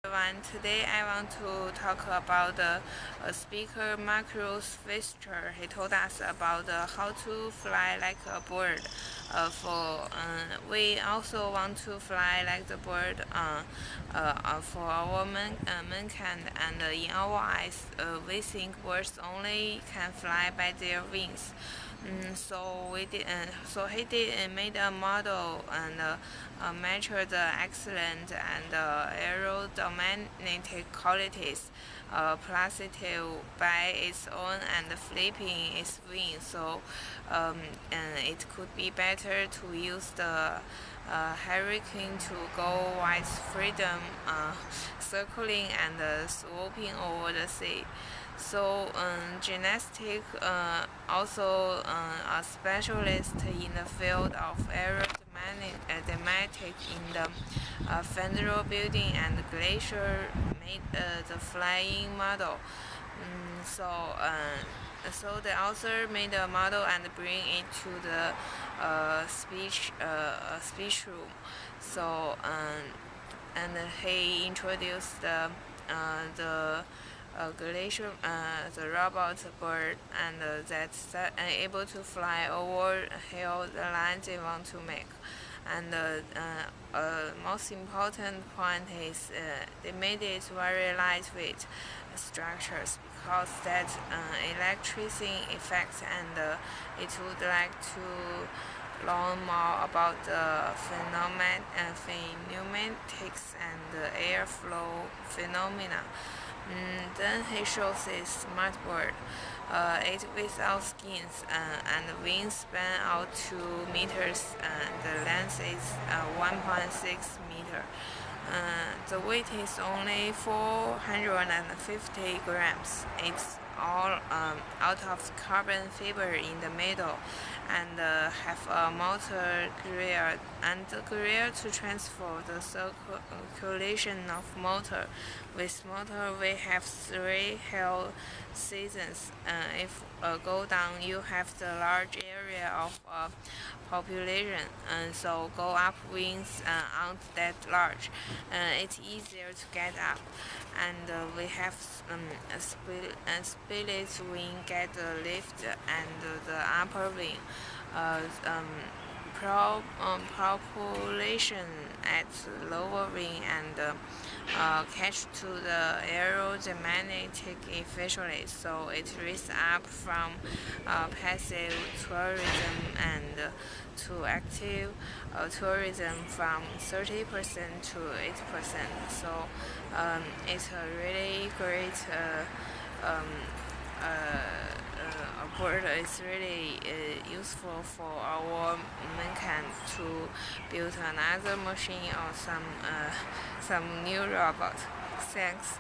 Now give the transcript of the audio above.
everyone. Today I want to talk about the speaker Marcus Fischer. He told us about how to fly like a bird. We also want to fly like the bird for our mankind, and in our eyes, we think birds only can fly by their wings. So he did made a model and measure the excellent and aerodynamic qualities, positive by its own and flipping its wings. And it could be better to use the hurricane to go with freedom, circling and swooping over the sea. Gymnastic also a specialist in the field of aerodynamic in the Federal Building and Glacier made the flying model. Mm, so, so the author made a model and bring it to the speech room. So, and he introduced the robot bird, and that's able to fly over hill the lines they want to make. And most important point is they made it very lightweight structures because that electricity effects, and it would like to learn more about the pneumatics and the airflow phenomena. Then he shows a smart bird. It without skins, and the wingspan out 2 meters, and the length is 1.6 meter. The weight is only 450 grams. It's all out of carbon fiber in the middle, and have a motor gear and the gear to transfer the circulation of motor. With motor, we have 3 hell seasons. If go down, you have the large area of population, and so go up wings aren't that large. It's easier to get up, and we have split wing get the lift and the upper wing. Uh, um, Population at lower wing, and catch to the aerodynamic efficiently, so it reaches up from passive tourism and to active tourism from 30% to 8%. So it's a really great um, board is really useful for our mankind to build another machine or some new robot. Thanks.